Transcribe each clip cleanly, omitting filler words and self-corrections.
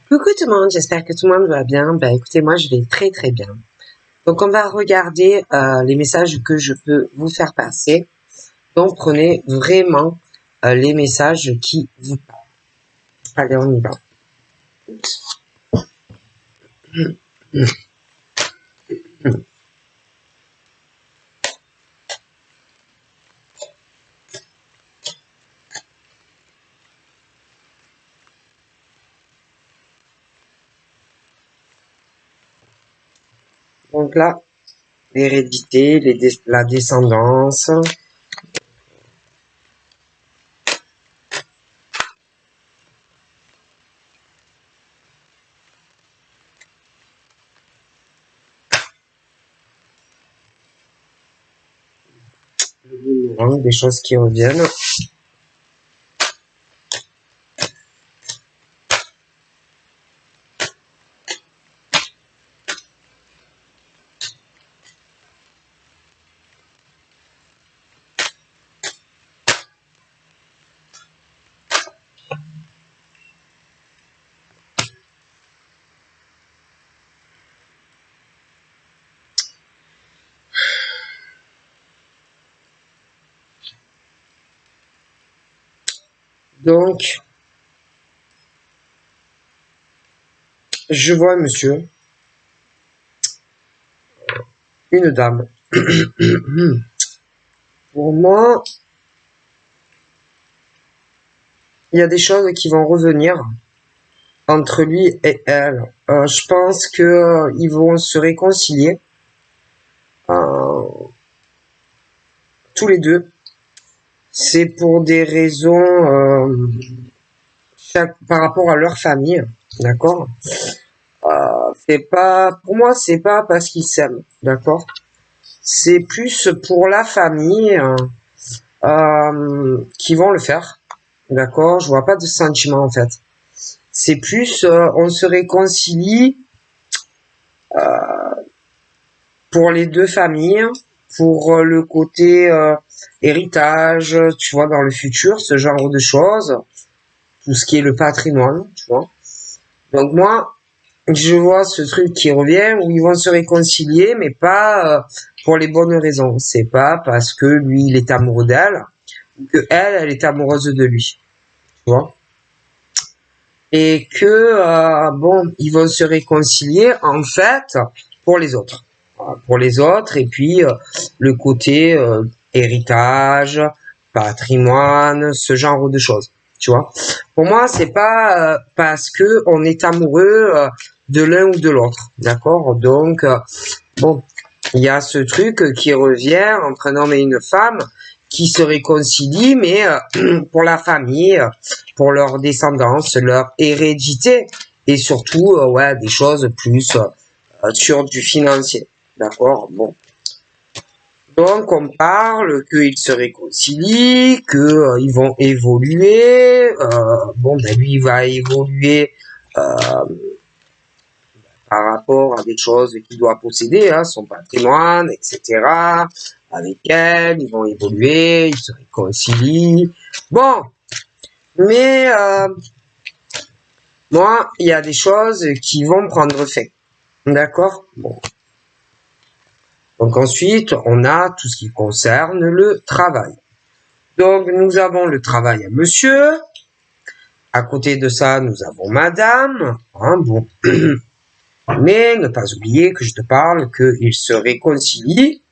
Coucou tout le monde, j'espère que tout le monde va bien. Écoutez, moi je vais très très bien. Donc on va regarder les messages que je peux vous faire passer. Donc prenez vraiment les messages qui vous parlent. Allez, on y va. Donc là, l'hérédité, la descendance. Des choses qui reviennent. Donc, je vois un monsieur, une dame. Pour moi, il y a des choses qui vont revenir entre lui et elle. Je pense que ils vont se réconcilier tous les deux. C'est pour des raisons par rapport à leur famille, d'accord. C'est pas, pour moi, c'est pas parce qu'ils s'aiment, d'accord. C'est plus pour la famille qui vont le faire, d'accord. Je vois pas de sentiment en fait. C'est plus, on se réconcilie pour les deux familles, pour le côté héritage, tu vois, dans le futur, ce genre de choses, tout ce qui est le patrimoine, tu vois. Donc moi, je vois ce truc qui revient où ils vont se réconcilier, mais pas pour les bonnes raisons. C'est pas parce que lui, il est amoureux d'elle, ou que elle est amoureuse de lui, tu vois. Et que, bon, ils vont se réconcilier, en fait, pour les autres. Pour les autres, et puis le côté héritage, patrimoine, ce genre de choses, tu vois. Pour moi, c'est pas parce que on est amoureux de l'un ou de l'autre, d'accord. Donc, bon, il y a ce truc qui revient entre un homme et une femme qui se réconcilient, mais pour la famille, pour leur descendance, leur hérédité, et surtout, ouais, des choses plus sur du financier, d'accord. Bon, donc on parle qu'ils se réconcilient, que ils vont évoluer. Bon, ben lui il va évoluer par rapport à des choses qu'il doit posséder, hein, son patrimoine, etc. Avec elle, ils vont évoluer, ils se réconcilient. Bon, mais moi, il y a des choses qui vont prendre fin. D'accord. Bon. Donc ensuite, on a tout ce qui concerne le travail. Donc nous avons le travail à monsieur. À côté de ça, nous avons madame. Hein, bon. Mais ne pas oublier que je te parle qu'ils se réconcilient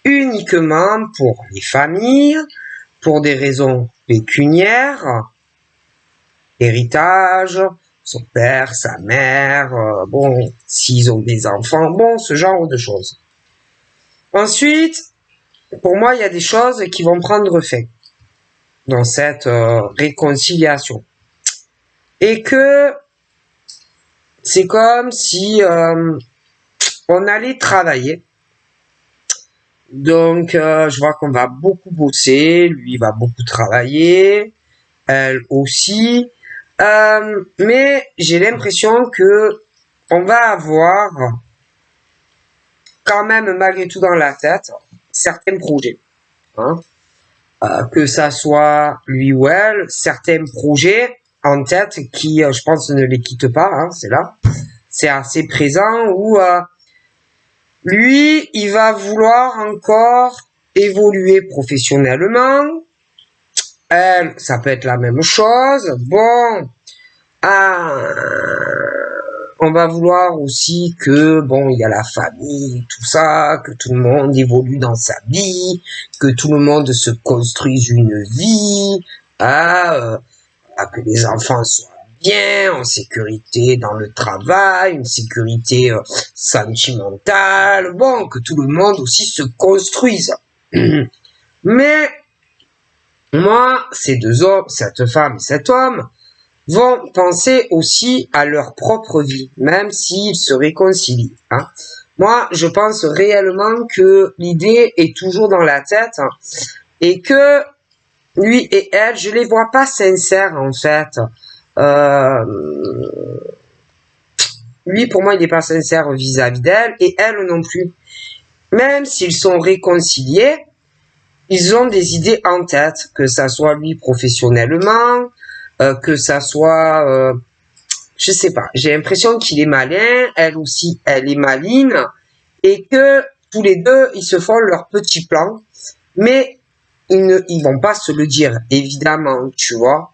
uniquement pour les familles, pour des raisons pécuniaires, héritage, son père, sa mère, bon, s'ils ont des enfants, bon, ce genre de choses. Ensuite, pour moi, il y a des choses qui vont prendre fin dans cette réconciliation. Et que c'est comme si on allait travailler. Donc, je vois qu'on va beaucoup bosser, lui va beaucoup travailler, elle aussi. Mais j'ai l'impression que on va avoir quand même malgré tout dans la tête certains projets. Hein. Que ça soit lui ou elle, certains projets en tête qui, je pense, ne les quitte pas, hein, c'est là. C'est assez présent où lui, il va vouloir encore évoluer professionnellement. Elle, ça peut être la même chose. Bon, on va vouloir aussi que, bon, il y a la famille, tout ça, que tout le monde évolue dans sa vie, que tout le monde se construise une vie, que les enfants soient bien, en sécurité dans le travail, une sécurité sentimentale, bon, que tout le monde aussi se construise. Mais moi, ces deux hommes, cette femme et cet homme, vont penser aussi à leur propre vie, même s'ils se réconcilient. Hein. Moi, je pense réellement que l'idée est toujours dans la tête et que lui et elle, je les vois pas sincères en fait. Lui, pour moi, il n'est pas sincère vis-à-vis d'elle et elle non plus. Même s'ils sont réconciliés, ils ont des idées en tête, que ça soit lui professionnellement, que ça soit, je sais pas. J'ai l'impression qu'il est malin, elle aussi, elle est maline, et que tous les deux, ils se font leur petit plan, mais ils vont pas se le dire, évidemment, tu vois.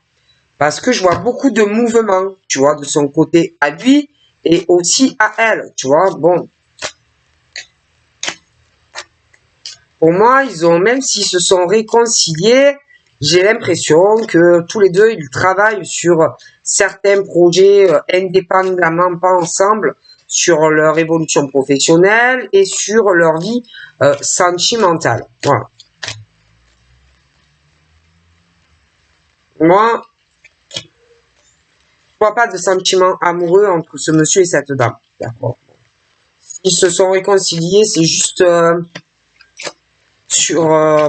Parce que je vois beaucoup de mouvements, tu vois, de son côté à lui et aussi à elle, tu vois. Bon. Pour moi, même s'ils se sont réconciliés, j'ai l'impression que tous les deux, ils travaillent sur certains projets indépendamment, pas ensemble, sur leur évolution professionnelle et sur leur vie sentimentale. Voilà. Moi, je vois pas de sentiment amoureux entre ce monsieur et cette dame. D'accord. Ils se sont réconciliés, c'est juste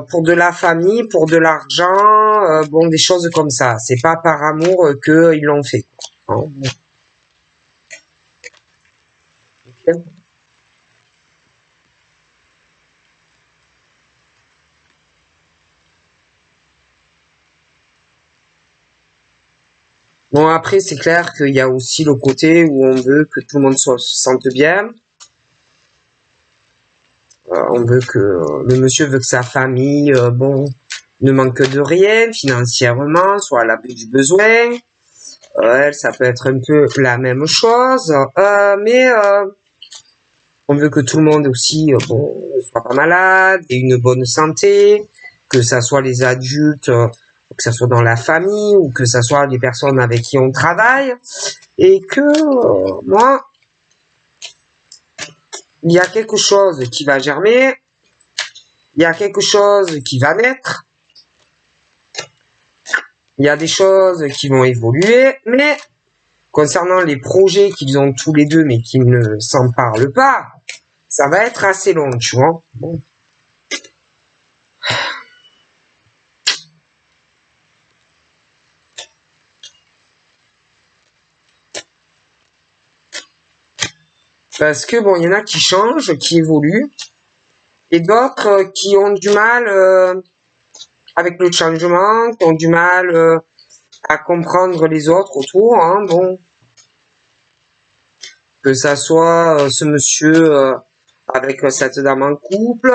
pour de la famille, pour de l'argent, bon, des choses comme ça. C'est pas par amour qu'ils l'ont fait. Hein. Okay. Bon, après, c'est clair qu'il y a aussi le côté où on veut que tout le monde se sente bien. On veut que le monsieur veut que sa famille, bon, ne manque de rien financièrement, soit à l'abri du besoin. Elle, ça peut être un peu la même chose, mais on veut que tout le monde aussi, bon, ne soit pas malade, ait une bonne santé, que ça soit les adultes, que ça soit dans la famille ou que ça soit les personnes avec qui on travaille, et que moi, il y a quelque chose qui va germer, il y a quelque chose qui va naître, il y a des choses qui vont évoluer, mais concernant les projets qu'ils ont tous les deux mais qui ne s'en parlent pas, ça va être assez long, tu vois. Bon. Parce que bon, il y en a qui changent, qui évoluent, et d'autres qui ont du mal avec le changement, qui ont du mal à comprendre les autres autour. Hein, bon, que ça soit ce monsieur avec cette dame en couple,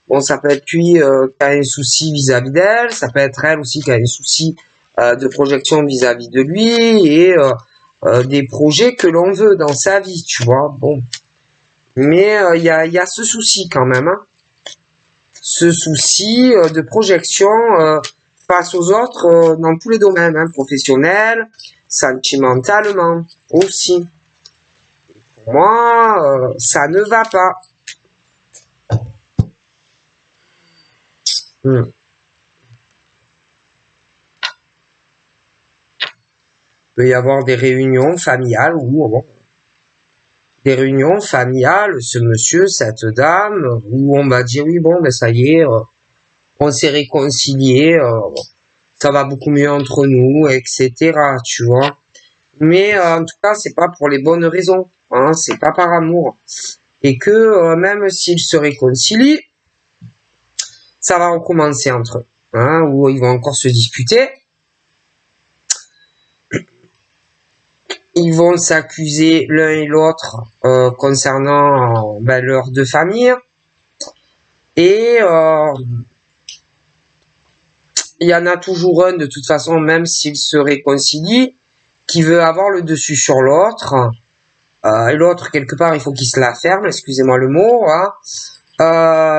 bon, ça peut être lui qui a un souci vis-à-vis d'elle, ça peut être elle aussi qui a un souci de projection vis-à-vis de lui et des projets que l'on veut dans sa vie, tu vois. Bon, mais il y a ce souci quand même, hein. Ce souci de projection face aux autres dans tous les domaines, hein, professionnels, sentimentalement aussi. Pour moi, ça ne va pas. Il peut y avoir des réunions familiales où bon, des réunions familiales, ce monsieur, cette dame, où on va dire oui bon ben ça y est, on s'est réconciliés, ça va beaucoup mieux entre nous, etc. Tu vois. Mais en tout cas, c'est pas pour les bonnes raisons, hein, c'est pas par amour. Et que même s'ils se réconcilient, ça va recommencer entre eux, hein, où ils vont encore se disputer. ils vont s'accuser l'un et l'autre concernant leurs deux familles. Et il y en a toujours un, de toute façon, même s'ils se réconcilient, qui veut avoir le dessus sur l'autre. Et l'autre, quelque part, il faut qu'il se la ferme, excusez-moi le mot. Hein.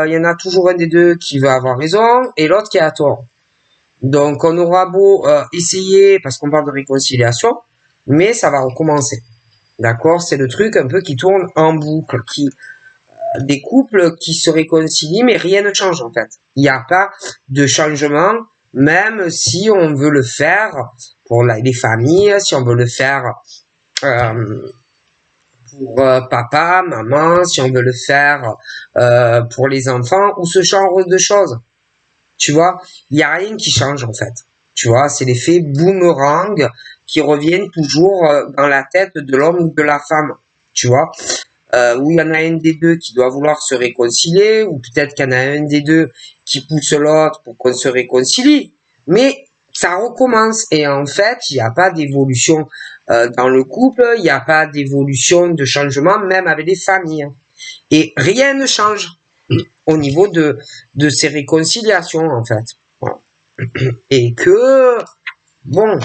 Il y en a toujours un des deux qui veut avoir raison et l'autre qui a tort. Donc, on aura beau essayer, parce qu'on parle de réconciliation, mais ça va recommencer. D'accord? C'est le truc un peu qui tourne en boucle, des couples qui se réconcilient, mais rien ne change en fait. Il n'y a pas de changement, même si on veut le faire pour les familles, si on veut le faire pour papa, maman, si on veut le faire pour les enfants, ou ce genre de choses. Tu vois, il n'y a rien qui change en fait. Tu vois, c'est l'effet boomerang qui reviennent toujours dans la tête de l'homme ou de la femme. Tu vois, où il y en a un des deux qui doit vouloir se réconcilier, ou peut-être qu'il y en a un des deux qui pousse l'autre pour qu'on se réconcilie. Mais ça recommence et en fait, il n'y a pas d'évolution dans le couple, il n'y a pas d'évolution de changement, même avec les familles. Et rien ne change au niveau de ces réconciliations, en fait. Voilà. Et que, bon,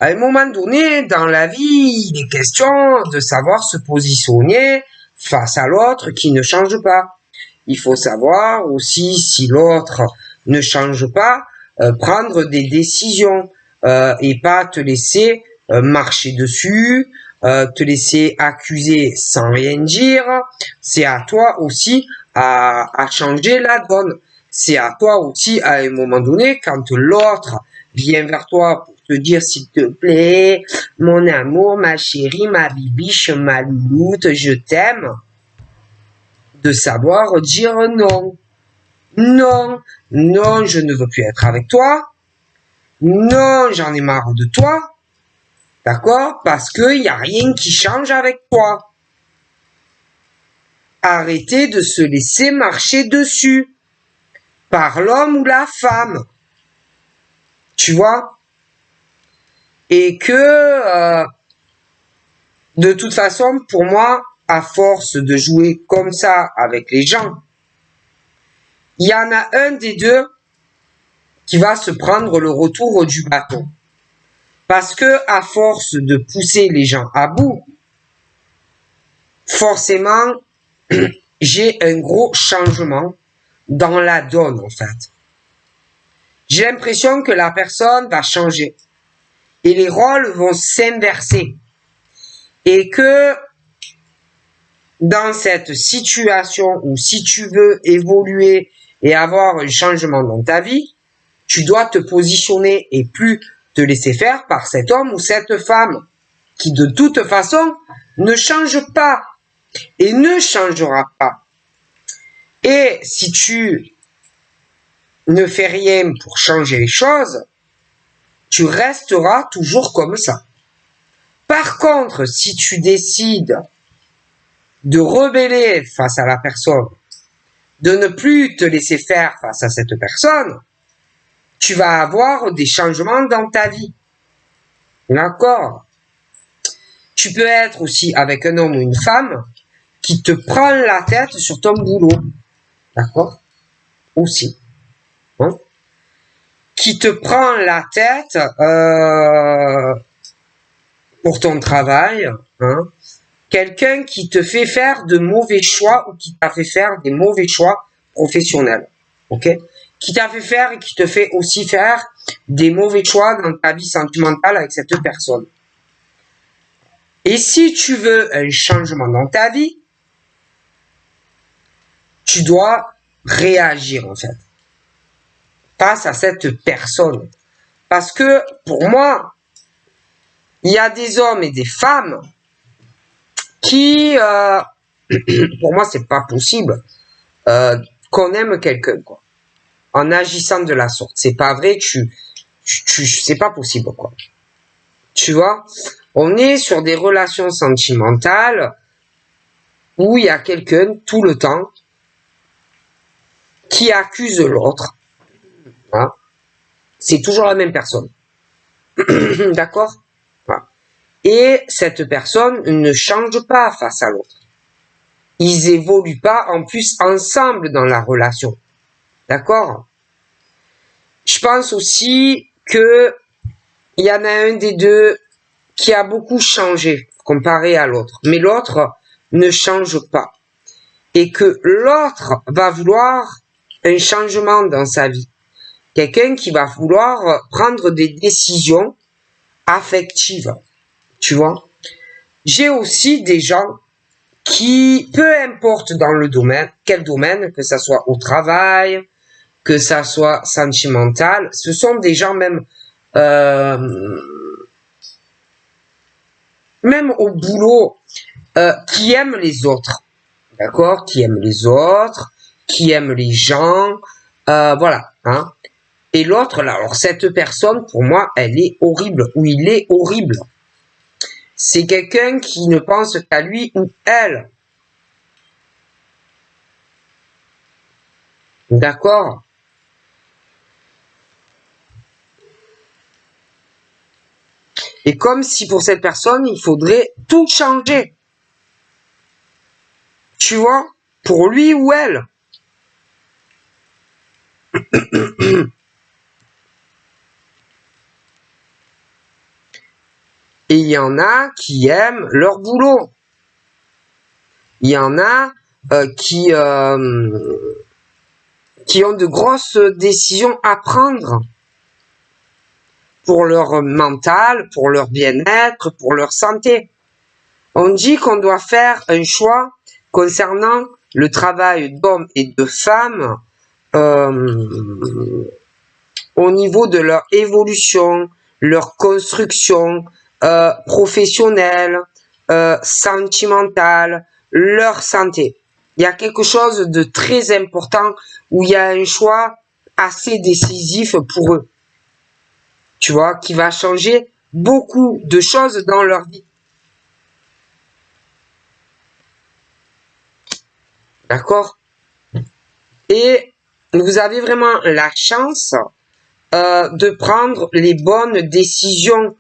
à un moment donné, dans la vie, il est question de savoir se positionner face à l'autre qui ne change pas. Il faut savoir aussi, si l'autre ne change pas, prendre des décisions et pas te laisser marcher dessus, te laisser accuser sans rien dire. C'est à toi aussi à changer la donne. C'est à toi aussi, à un moment donné, quand l'autre vient vers toi pour te dire, s'il te plaît, mon amour, ma chérie, ma bibiche, ma louloute, je t'aime, de savoir dire non. Non, non, je ne veux plus être avec toi. Non, j'en ai marre de toi. D'accord? Parce qu'il n'y a rien qui change avec toi. Arrêtez de se laisser marcher dessus par l'homme ou la femme. Tu vois? Et que, de toute façon, pour moi, à force de jouer comme ça avec les gens, il y en a un des deux qui va se prendre le retour du bâton. Parce que, à force de pousser les gens à bout, forcément, j'ai un gros changement dans la donne, en fait. J'ai l'impression que la personne va changer et les rôles vont s'inverser. Et que dans cette situation où si tu veux évoluer et avoir un changement dans ta vie, tu dois te positionner et plus te laisser faire par cet homme ou cette femme qui de toute façon ne change pas et ne changera pas. Et si tu ne fais rien pour changer les choses, tu resteras toujours comme ça. Par contre, si tu décides de rebeller face à la personne, de ne plus te laisser faire face à cette personne, tu vas avoir des changements dans ta vie. D'accord? Tu peux être aussi avec un homme ou une femme qui te prend la tête sur ton boulot. D'accord? Aussi. Hein? Qui te prend la tête pour ton travail. Hein? Quelqu'un qui te fait faire de mauvais choix ou qui t'a fait faire des mauvais choix professionnels. Ok? Qui t'a fait faire et qui te fait aussi faire des mauvais choix dans ta vie sentimentale avec cette personne. Et si tu veux un changement dans ta vie, tu dois réagir en fait face à cette personne. Parce que pour moi, il y a des hommes et des femmes qui, pour moi, c'est pas possible qu'on aime quelqu'un quoi. En agissant de la sorte, c'est pas vrai. C'est pas possible quoi. Tu vois, on est sur des relations sentimentales où il y a quelqu'un tout le temps qui accuse l'autre. Hein. C'est toujours la même personne. D'accord? Voilà. Et cette personne ne change pas face à l'autre. Ils évoluent pas en plus ensemble dans la relation. D'accord? Je pense aussi que il y en a un des deux qui a beaucoup changé comparé à l'autre. Mais l'autre ne change pas. Et que l'autre va vouloir un changement dans sa vie. Quelqu'un qui va vouloir prendre des décisions affectives. Tu vois? J'ai aussi des gens qui, peu importe dans le domaine, quel domaine, que ça soit au travail, que ça soit sentimental, ce sont des gens même au boulot, qui aiment les autres, d'accord, qui aiment les autres, qui aiment les gens, voilà, hein. Et l'autre, là, alors cette personne, pour moi, elle est horrible, ou il est horrible. C'est quelqu'un qui ne pense qu'à lui ou elle. D'accord? Et comme si pour cette personne, il faudrait tout changer. Tu vois? Pour lui ou elle. Et il y en a qui aiment leur boulot. Il y en a qui ont de grosses décisions à prendre pour leur mental, pour leur bien-être, pour leur santé. On dit qu'on doit faire un choix concernant le travail d'hommes et de femmes au niveau de leur évolution, leur construction professionnelle, sentimentale, leur santé. Il y a quelque chose de très important où il y a un choix assez décisif pour eux. Tu vois, qui va changer beaucoup de choses dans leur vie. D'accord? Et vous avez vraiment la chance de prendre les bonnes décisions,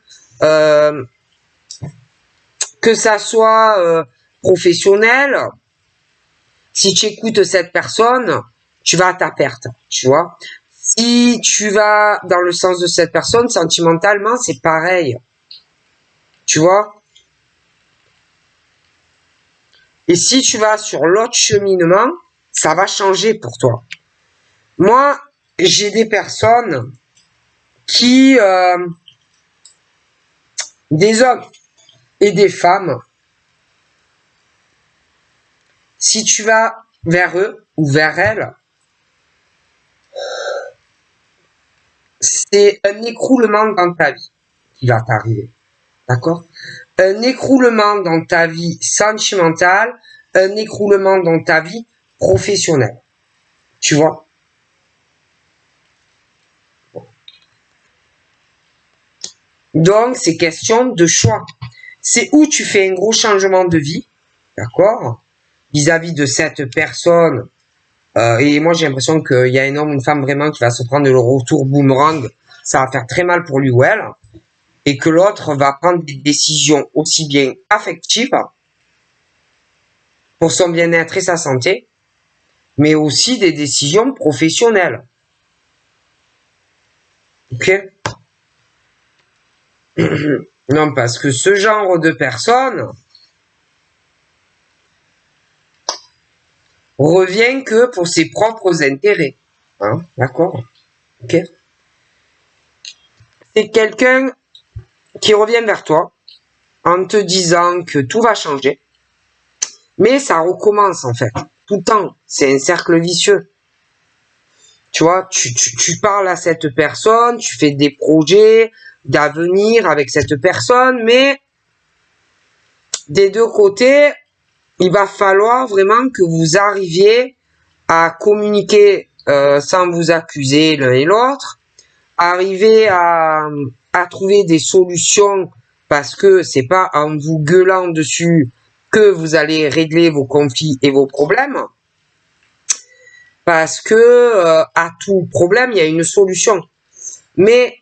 que ça soit professionnel. Si tu écoutes cette personne, tu vas à ta perte, tu vois. Si tu vas dans le sens de cette personne, sentimentalement, c'est pareil, tu vois. Et si tu vas sur l'autre cheminement, ça va changer pour toi. Moi, j'ai des personnes qui, des hommes et des femmes, si tu vas vers eux ou vers elles, c'est un écroulement dans ta vie qui va t'arriver. D'accord? Un écroulement dans ta vie sentimentale, un écroulement dans ta vie professionnelle. Tu vois? Donc, c'est question de choix. C'est où tu fais un gros changement de vie, d'accord? Vis-à-vis de cette personne. Et moi, j'ai l'impression qu'il y a un homme ou une femme vraiment qui va se prendre le retour boomerang. Ça va faire très mal pour lui ou elle. Et que l'autre va prendre des décisions aussi bien affectives pour son bien-être et sa santé, mais aussi des décisions professionnelles. Ok? Non, parce que ce genre de personne revient que pour ses propres intérêts. Hein? D'accord? Ok? C'est quelqu'un qui revient vers toi en te disant que tout va changer, mais ça recommence en fait, tout le temps. C'est un cercle vicieux. Tu vois, tu parles à cette personne, tu fais des projets d'avenir avec cette personne, mais des deux côtés, il va falloir vraiment que vous arriviez à communiquer sans vous accuser l'un et l'autre, arriver à trouver des solutions parce que c'est pas en vous gueulant dessus que vous allez régler vos conflits et vos problèmes. Parce que à tout problème, il y a une solution. Mais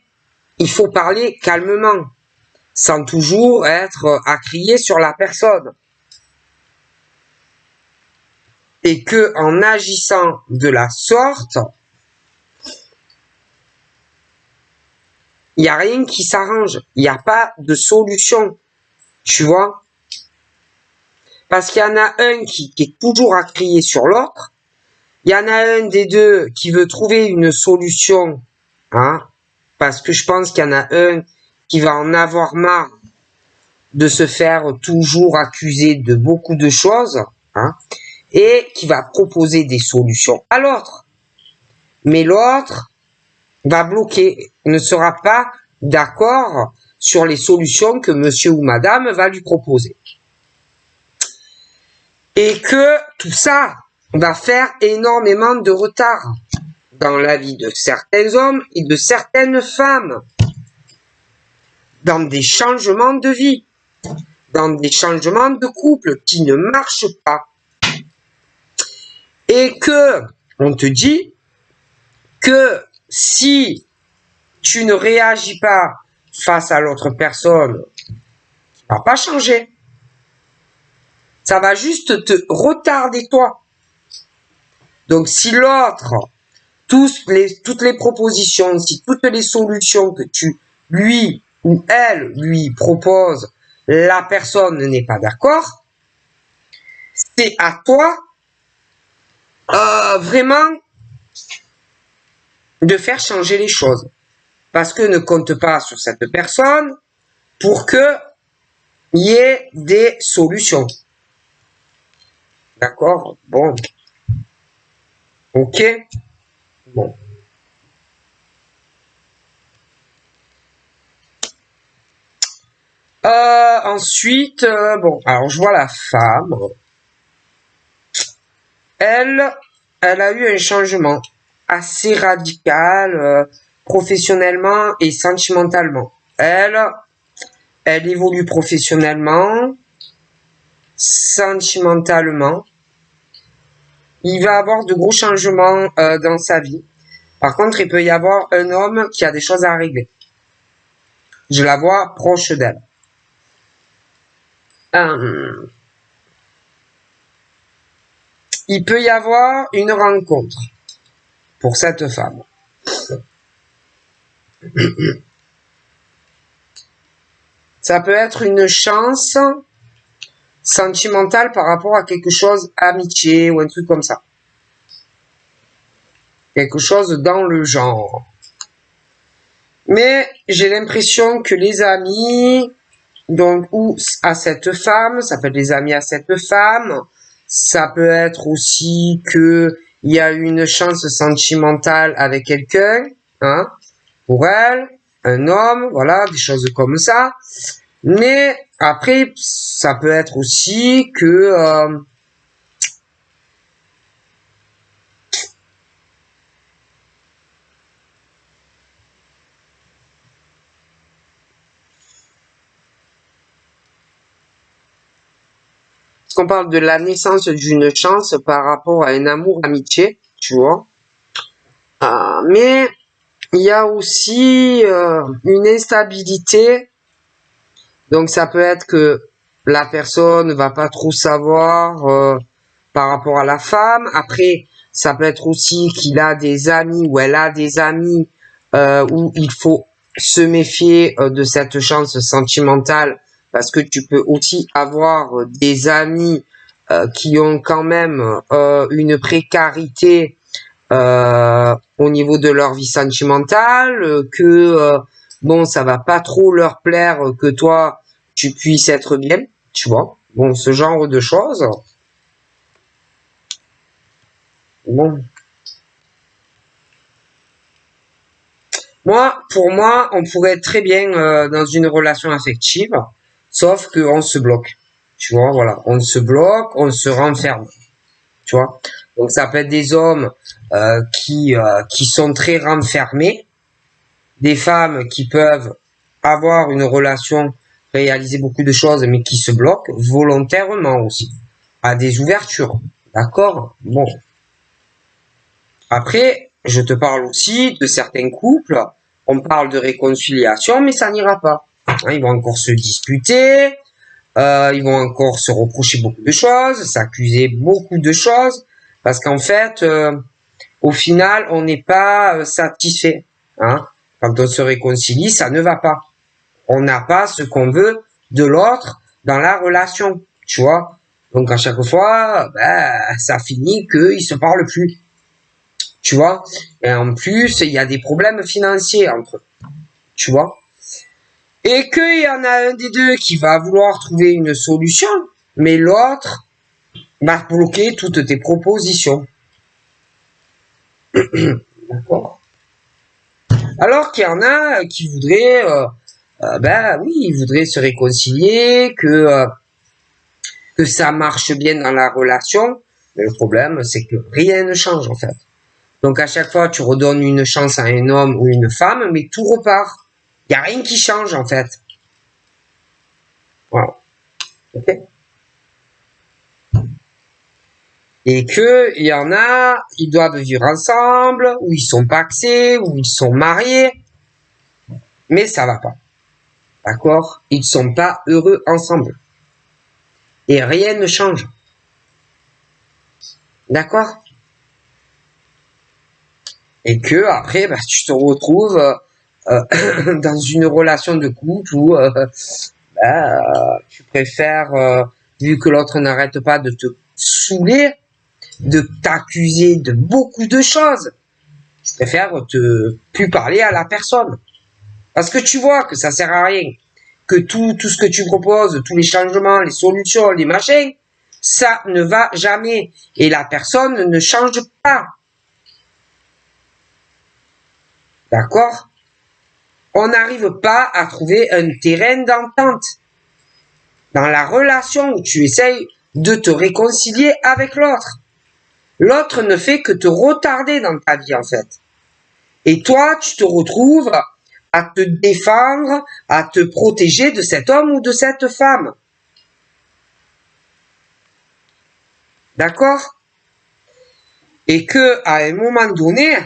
il faut parler calmement. sans toujours être à crier sur la personne. Et que en agissant de la sorte, il n'y a rien qui s'arrange. Il n'y a pas de solution. Tu vois? Parce qu'il y en a un qui est toujours à crier sur l'autre. Il y en a un des deux qui veut trouver une solution. Hein? Parce que je pense qu'il y en a un qui va en avoir marre de se faire toujours accuser de beaucoup de choses. Hein? Et qui va proposer des solutions à l'autre. Mais l'autre va bloquer, ne sera pas d'accord sur les solutions que monsieur ou madame va lui proposer. Et que tout ça va faire énormément de retard dans la vie de certains hommes et de certaines femmes, dans des changements de vie, dans des changements de couple qui ne marchent pas. Et que on te dit que si tu ne réagis pas face à l'autre personne, ça va pas changer. Ça va juste te retarder toi. Donc si l'autre, toutes les propositions, si toutes les solutions que tu lui ou elle lui propose, la personne n'est pas d'accord, c'est à toi vraiment de faire changer les choses. Parce que ne compte pas sur cette personne pour que il y ait des solutions. D'accord? Bon. Ok? Bon. Ensuite, bon, alors je vois la femme. Elle a eu un changement assez radical, professionnellement et sentimentalement. Elle évolue professionnellement, sentimentalement. Il va avoir de gros changements dans sa vie. Par contre, il peut y avoir un homme qui a des choses à régler. Je la vois proche d'elle. Il peut y avoir une rencontre pour cette femme. Ça peut être une chance sentimentale par rapport à quelque chose, amitié ou un truc comme ça. Quelque chose dans le genre. Mais j'ai l'impression que les amis, donc, ou à cette femme, ça peut être des amis à cette femme, ça peut être aussi que il y a une chance sentimentale avec quelqu'un, hein, pour elle, un homme, voilà, des choses comme ça. Mais après, ça peut être aussi que parce qu'on parle de la naissance d'une chance par rapport à un amour, amitié, tu vois. Mais il y a aussi une instabilité. Donc ça peut être que la personne va pas trop savoir par rapport à la femme. Après, ça peut être aussi qu'il a des amis ou elle a des amis où il faut se méfier de cette chance sentimentale parce que tu peux aussi avoir des amis qui ont quand même une précarité au niveau de leur vie sentimentale, que bon, ça va pas trop leur plaire que toi tu puisses être bien, tu vois. Bon, ce genre de choses. Bon. Pour moi, on pourrait être très bien dans une relation affective, sauf qu'on se bloque. Tu vois, voilà. On se bloque, on se renferme. Tu vois. Donc ça peut être des hommes qui sont très renfermés, des femmes qui peuvent avoir une relation, réaliser beaucoup de choses, mais qui se bloquent volontairement aussi, à des ouvertures. D'accord? Bon. Après, je te parle aussi de certains couples, on parle de réconciliation, mais ça n'ira pas. Hein, ils vont encore se disputer, ils vont encore se reprocher beaucoup de choses, s'accuser beaucoup de choses, parce qu'en fait, au final, on n'est pas satisfait. Hein. Quand on se réconcilie, ça ne va pas. On n'a pas ce qu'on veut de l'autre dans la relation, tu vois. Donc à chaque fois, ça finit qu'ils se parlent plus, tu vois. Et en plus, il y a des problèmes financiers entre eux, tu vois. Et qu'il y en a un des deux qui va vouloir trouver une solution, mais l'autre va bloquer toutes tes propositions. D'accord. Alors qu'il y en a qui voudraient, oui, ils voudraient se réconcilier, que ça marche bien dans la relation. Mais le problème, c'est que rien ne change en fait. Donc à chaque fois, tu redonnes une chance à un homme ou une femme, mais tout repart. Il n'y a rien qui change en fait. Voilà. Ok. Et que il y en a, ils doivent vivre ensemble, ou ils sont paxés, ou ils sont mariés, mais ça va pas. D'accord? Ils sont pas heureux ensemble. Et rien ne change. D'accord? Et que après, tu te retrouves dans une relation de couple où tu préfères, vu que l'autre n'arrête pas de te saouler, de t'accuser de beaucoup de choses, tu préfères te plus parler à la personne. Parce que tu vois que ça sert à rien. Que tout ce que tu proposes, tous les changements, les solutions, les machins, ça ne va jamais. Et la personne ne change pas. D'accord? On n'arrive pas à trouver un terrain d'entente dans la relation où tu essayes de te réconcilier avec l'autre. L'autre ne fait que te retarder dans ta vie, en fait. Et toi, tu te retrouves à te défendre, à te protéger de cet homme ou de cette femme. D'accord? Et que, à un moment donné,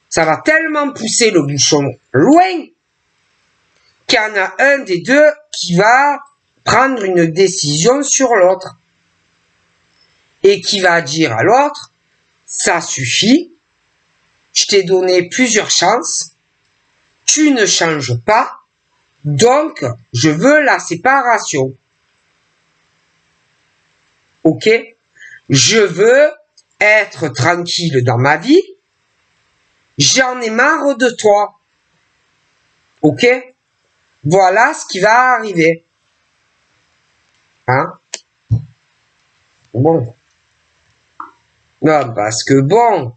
ça va tellement pousser le bouchon loin qu'il y en a un des deux qui va prendre une décision sur l'autre. Et qui va dire à l'autre, ça suffit, je t'ai donné plusieurs chances, tu ne changes pas, donc je veux la séparation. Ok? Je veux être tranquille dans ma vie, j'en ai marre de toi. Ok? Voilà ce qui va arriver. Hein? Bon. Non, parce que bon,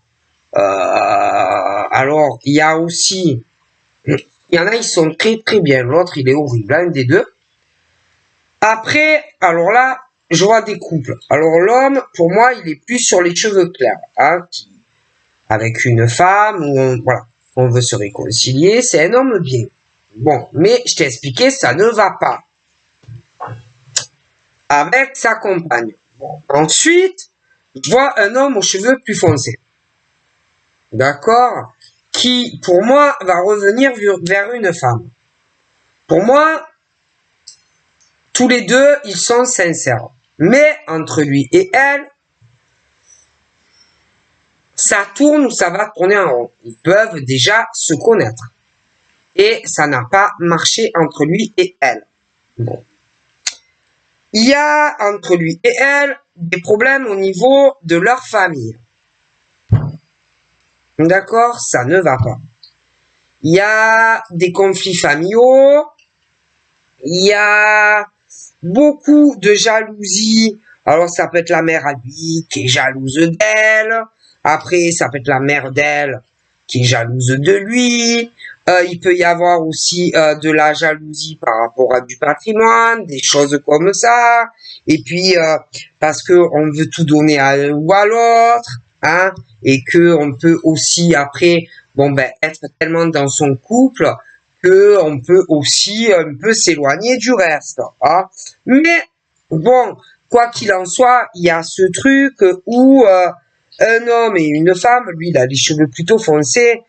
alors, il y a aussi, il y en a, ils sont très très bien, l'autre, il est horrible, un des deux. Après, alors là, je vois des couples. Alors l'homme, pour moi, il est plus sur les cheveux clairs, hein, avec une femme, où on veut se réconcilier, c'est un homme bien. Bon, mais je t'ai expliqué, ça ne va pas. Avec sa compagne. Bon. Ensuite, je vois un homme aux cheveux plus foncés. D'accord? Qui, pour moi, va revenir vers une femme. Pour moi, tous les deux, ils sont sincères. Mais entre lui et elle, ça tourne ou ça va tourner en rond. Ils peuvent déjà se connaître. Et ça n'a pas marché entre lui et elle. Bon. Il y a entre lui et elle des problèmes au niveau de leur famille. D'accord? Ça ne va pas. Il y a des conflits familiaux. Il y a beaucoup de jalousie. Alors ça peut être la mère à lui qui est jalouse d'elle. Après, ça peut être la mère d'elle qui est jalouse de lui. Il peut y avoir aussi de la jalousie par rapport à du patrimoine, des choses comme ça. Et puis parce que on veut tout donner à un ou à l'autre, hein, et que on peut aussi après, être tellement dans son couple que on peut aussi un peu s'éloigner du reste. Hein. Mais bon, quoi qu'il en soit, il y a ce truc où un homme et une femme, lui, il a les cheveux plutôt foncés.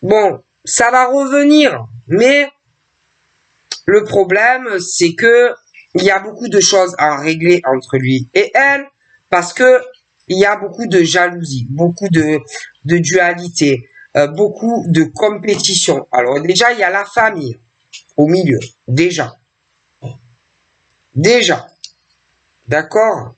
Bon, ça va revenir, mais Le problème, c'est que il y a beaucoup de choses à régler entre lui et elle, parce que il y a beaucoup de jalousie, beaucoup de dualité, beaucoup de compétition. Alors déjà, il y a la famille au milieu. Déjà. Déjà. D'accord?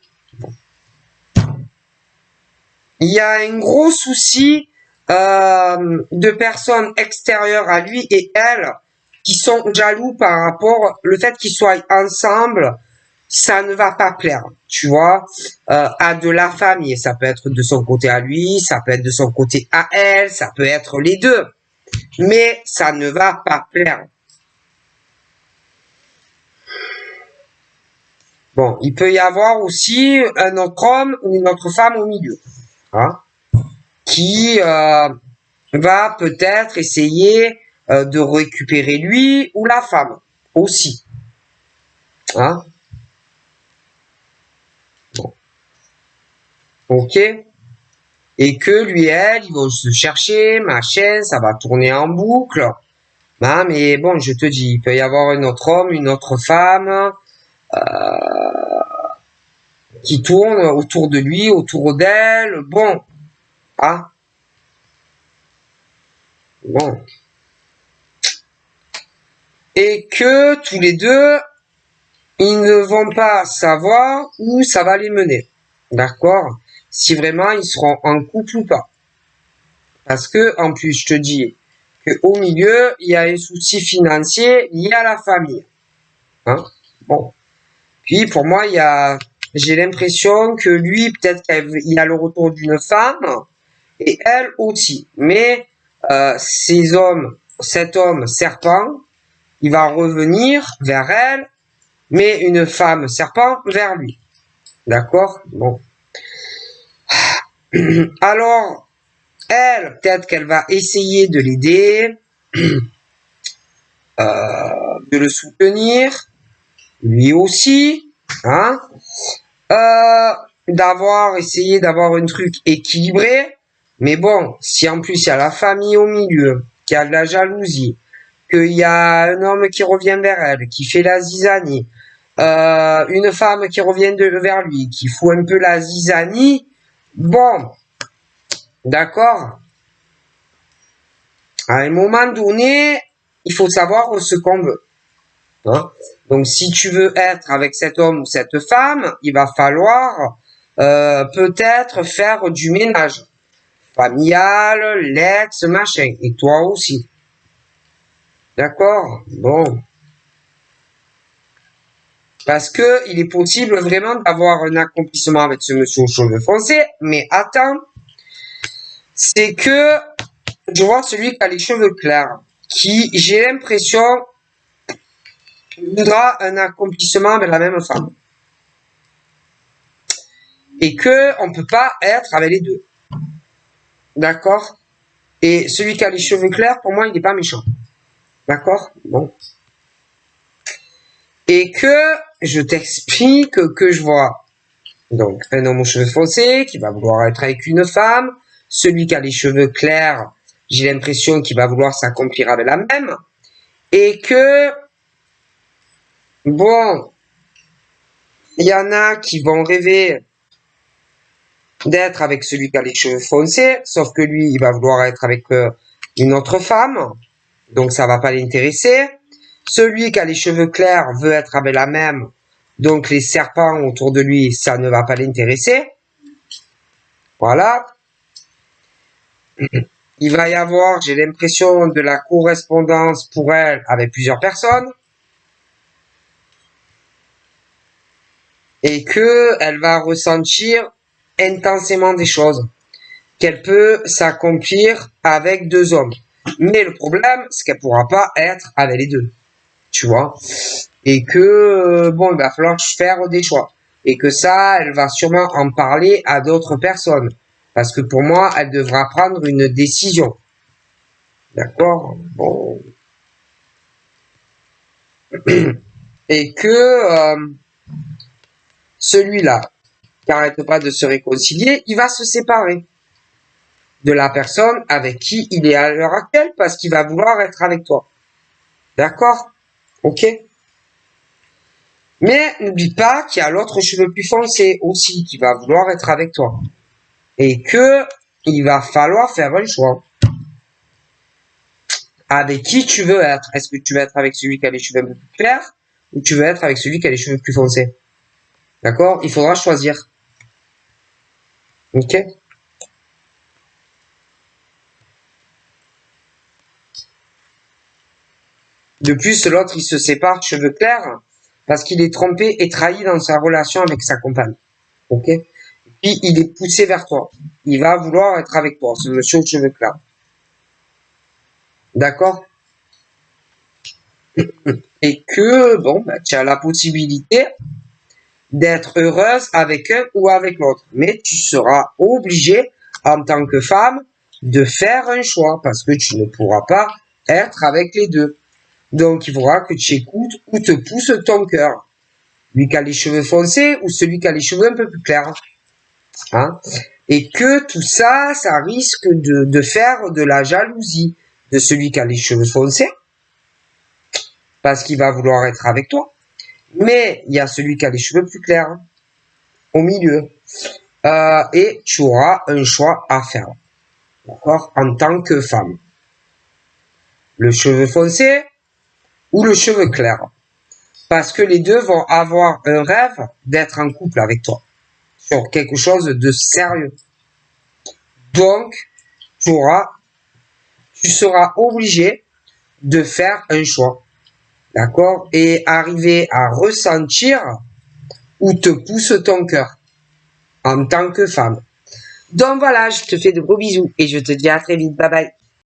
Il y a un gros souci de personnes extérieures à lui et elle qui sont jaloux par rapport le fait qu'ils soient ensemble, ça ne va pas plaire, tu vois, à de la famille. Ça peut être de son côté à lui, ça peut être de son côté à elle, ça peut être les deux, mais ça ne va pas plaire. Bon, il peut y avoir aussi un autre homme ou une autre femme au milieu, hein, qui va peut-être essayer de récupérer lui ou la femme aussi, hein. Bon, ok. Et que lui et elle, ils vont se chercher, machin, ça va tourner en boucle. Ben, mais bon, je te dis, il peut y avoir un autre homme, une autre femme qui tourne autour de lui, autour d'elle. Bon, ah, bon. Et que tous les deux, ils ne vont pas savoir où ça va les mener. D'accord? Si vraiment ils seront en couple ou pas. Parce que, en plus, je te dis que au milieu, il y a un souci financier lié à la famille. Hein? Bon. Puis, pour moi, j'ai l'impression que lui, peut-être qu'il y a le retour d'une femme, et elle aussi. Mais, cet homme serpent, il va revenir vers elle, mais une femme serpent vers lui. D'accord? Bon. Alors, elle, peut-être qu'elle va essayer de l'aider, de le soutenir, lui aussi, hein, essayé d'avoir un truc équilibré. Mais bon, si en plus il y a la famille au milieu, qu'il y a de la jalousie, qu'il y a un homme qui revient vers elle, qui fait la zizanie, une femme qui revient vers lui, qui fout un peu la zizanie, bon, d'accord. À un moment donné, il faut savoir ce qu'on veut. Hein? Donc, si tu veux être avec cet homme ou cette femme, il va falloir peut-être faire du ménage familial, l'ex, machin, et toi aussi. D'accord? Bon. Parce que il est possible vraiment d'avoir un accomplissement avec ce monsieur aux cheveux foncés, mais attends, c'est que je vois celui qui a les cheveux clairs, qui, j'ai l'impression, voudra un accomplissement avec la même femme. Et que on peut pas être avec les deux. D'accord? Et celui qui a les cheveux clairs, pour moi, il n'est pas méchant. D'accord? Bon. Et que je t'explique que je vois donc un homme aux cheveux foncés qui va vouloir être avec une femme. Celui qui a les cheveux clairs, j'ai l'impression qu'il va vouloir s'accomplir avec la même. Et que, bon, il y en a qui vont rêver d'être avec celui qui a les cheveux foncés, sauf que lui, il va vouloir être avec une autre femme, donc ça va pas l'intéresser. Celui qui a les cheveux clairs veut être avec la même, donc les serpents autour de lui, ça ne va pas l'intéresser. Voilà. Il va y avoir, j'ai l'impression, de la correspondance pour elle avec plusieurs personnes. Et que elle va ressentir intensément des choses. Qu'elle peut s'accomplir avec deux hommes. Mais le problème, c'est qu'elle pourra pas être avec les deux. Tu vois? Et que, bon, il va falloir faire des choix. Et que ça, elle va sûrement en parler à d'autres personnes. Parce que pour moi, elle devra prendre une décision. D'accord? Bon. Et que celui-là, qui n'arrête pas de se réconcilier, il va se séparer de la personne avec qui il est à l'heure actuelle parce qu'il va vouloir être avec toi. D'accord? Ok? Mais n'oublie pas qu'il y a l'autre cheveu plus foncé aussi qui va vouloir être avec toi. Et que il va falloir faire un choix. Avec qui tu veux être? Est-ce que tu veux être avec celui qui a les cheveux un peu plus clairs ou tu veux être avec celui qui a les cheveux plus foncés? D'accord? Il faudra choisir. Ok? De plus, l'autre, il se sépare cheveux clairs parce qu'il est trompé et trahi dans sa relation avec sa compagne. Ok? Puis, il est poussé vers toi. Il va vouloir être avec toi, ce monsieur aux cheveux clairs. D'accord? Et que, bon, bah, tu as la possibilité d'être heureuse avec un ou avec l'autre. Mais tu seras obligé, en tant que femme, de faire un choix parce que tu ne pourras pas être avec les deux. Donc, il faudra que tu écoutes où te pousse ton cœur. Lui qui a les cheveux foncés ou celui qui a les cheveux un peu plus clairs. Hein? Et que tout ça, ça risque de faire de la jalousie de celui qui a les cheveux foncés parce qu'il va vouloir être avec toi. Mais il y a celui qui a les cheveux plus clairs au milieu. Et tu auras un choix à faire. D'accord? En tant que femme. Le cheveu foncé ou le cheveu clair. Parce que les deux vont avoir un rêve d'être en couple avec toi. Sur quelque chose de sérieux. Donc, tu seras obligé de faire un choix. D'accord? Et arriver à ressentir où te pousse ton cœur. En tant que femme. Donc voilà, je te fais de gros bisous et je te dis à très vite. Bye bye.